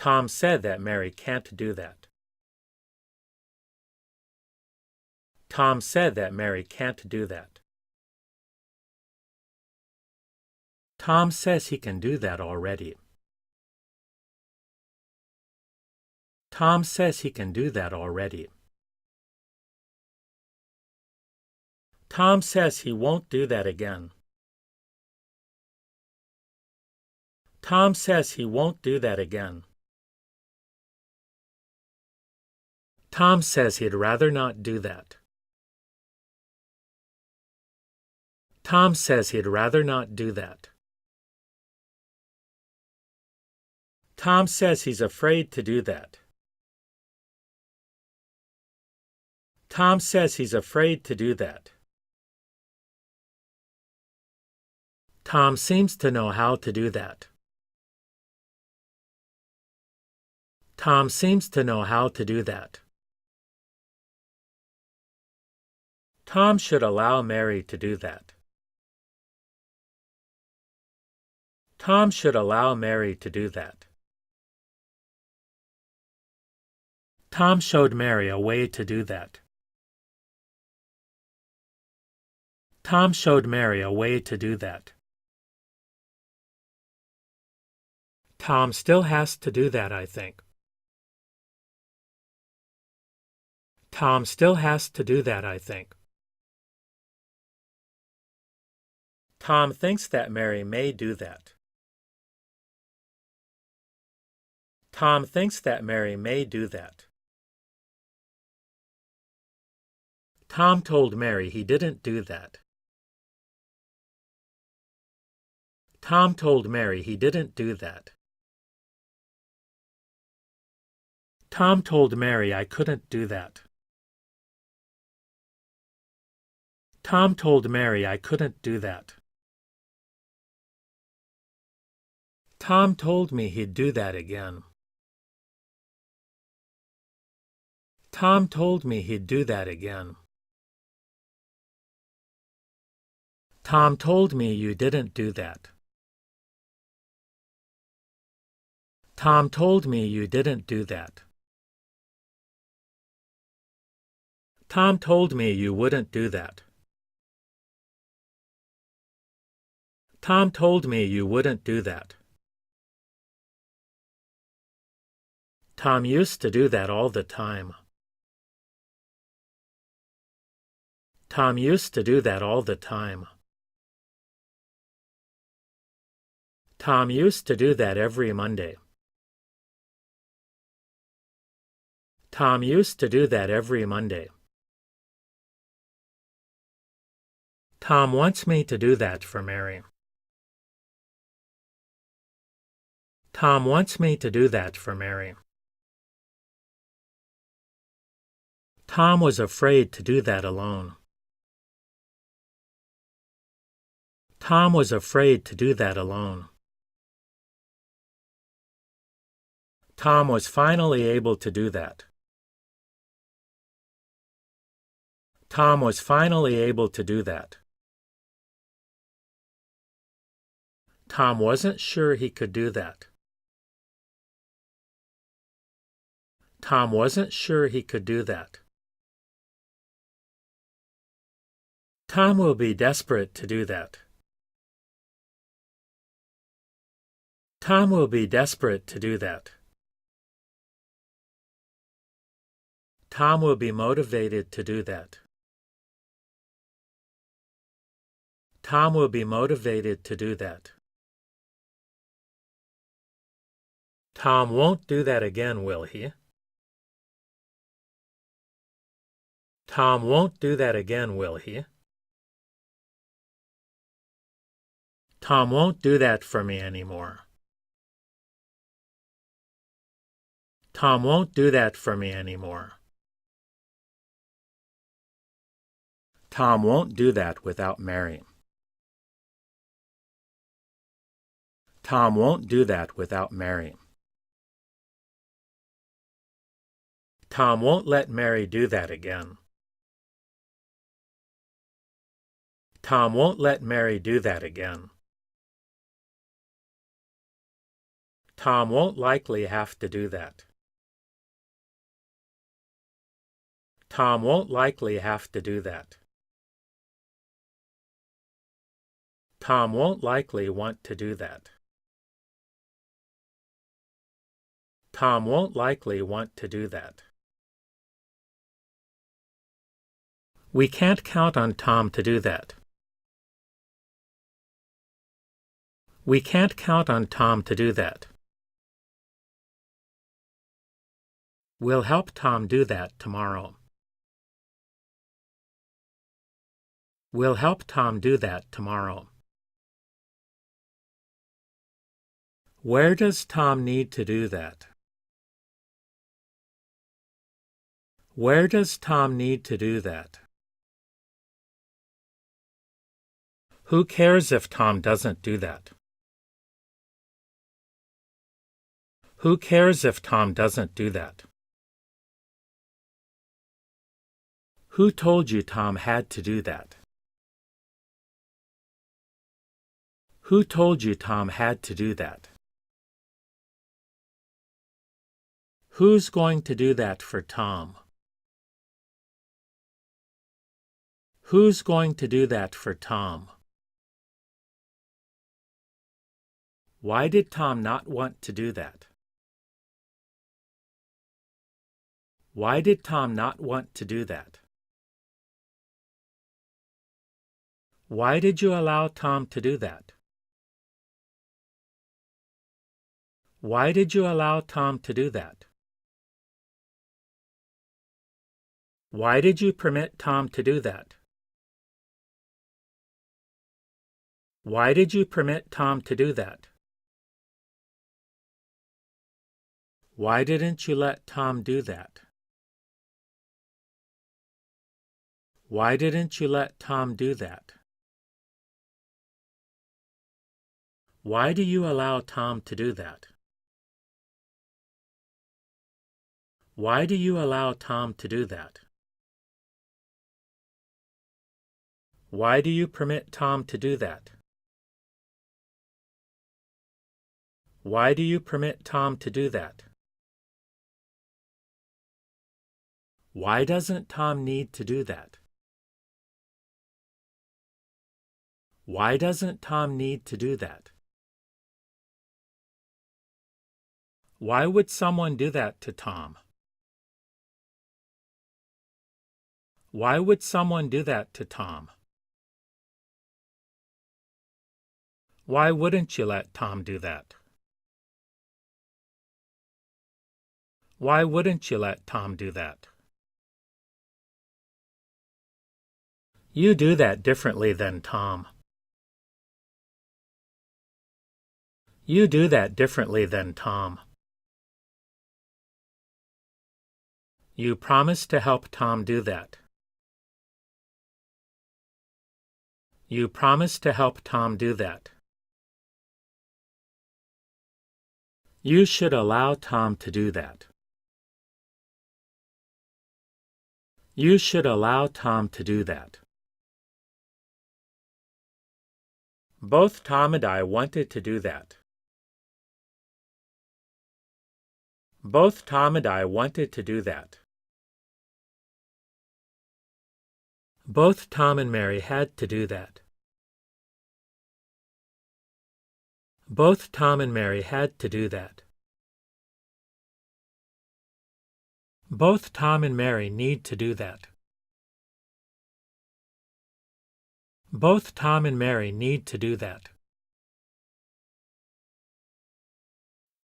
Tom said that Mary can't do that. Tom said that Mary can't do that. Tom says he can do that already. Tom says he can do that already. Tom says he won't do that again. Tom says he won't do that again. Tom says he'd rather not do that. Tom says he'd rather not do that. Tom says he's afraid to do that. Tom says he's afraid to do that. Tom seems to know how to do that. Tom seems to know how to do that. Tom should allow Mary to do that. Tom should allow Mary to do that. Tom showed Mary a way to do that. Tom showed Mary a way to do that. Tom still has to do that, I think. Tom still has to do that, I think. Tom thinks that Mary may do that. Tom thinks that Mary may do that. Tom told Mary he didn't do that. Tom told Mary he didn't do that. Tom told Mary I couldn't do that. Tom told Mary I couldn't do that. Tom told me he'd do that again. Tom told me he'd do that again. Tom told me you didn't do that. Tom told me you didn't do that. Tom told me you wouldn't do that. Tom told me you wouldn't do that. Tom used to do that all the time. Tom used to do that all the time. Tom used to do that every Monday. Tom used to do that every Monday. Tom wants me to do that for Mary. Tom wants me to do that for Mary. Tom was afraid to do that alone. Tom was afraid to do that alone. Tom was finally able to do that. Tom was finally able to do that. Tom wasn't sure he could do that. Tom wasn't sure he could do that. Tom will be desperate to do that. Tom will be desperate to do that. Tom will be motivated to do that. Tom will be motivated to do that. Tom won't do that again, will he? Tom won't do that again, will he? Tom won't do that for me anymore. Tom won't do that for me anymore. Tom won't do that without Mary. Tom won't do that without Mary. Tom won't let Mary do that again. Tom won't let Mary do that again. Tom won't likely have to do that. Tom won't likely have to do that. Tom won't likely want to do that. Tom won't likely want to do that. We can't count on Tom to do that. We can't count on Tom to do that. We'll help Tom do that tomorrow. We'll help Tom do that tomorrow. Where does Tom need to do that? Where does Tom need to do that? Who cares if Tom doesn't do that? Who cares if Tom doesn't do that? Who told you Tom had to do that? Who told you Tom had to do that? Who's going to do that for Tom? Who's going to do that for Tom? Why did Tom not want to do that? Why did Tom not want to do that? Why did you allow Tom to do that? Why did you allow Tom to do that? Why did you permit Tom to do that? Why did you permit Tom to do that? Why didn't you let Tom do that? Why didn't you let Tom do that? Why do you allow Tom to do that? Why do you allow Tom to do that? Why do you permit Tom to do that? Why do you permit Tom to do that? Why doesn't Tom need to do that? Why doesn't Tom need to do that? Why would someone do that to Tom? Why would someone do that to Tom? Why wouldn't you let Tom do that? Why wouldn't you let Tom do that? You do that differently than Tom. You do that differently than Tom. You promised to help Tom do that. You promised to help Tom do that. You should allow Tom to do that. You should allow Tom to do that. Both Tom and I wanted to do that. Both Tom and I wanted to do that. Both Tom and Mary had to do that. Both Tom and Mary had to do that. Both Tom and Mary need to do that. Both Tom and Mary need to do that.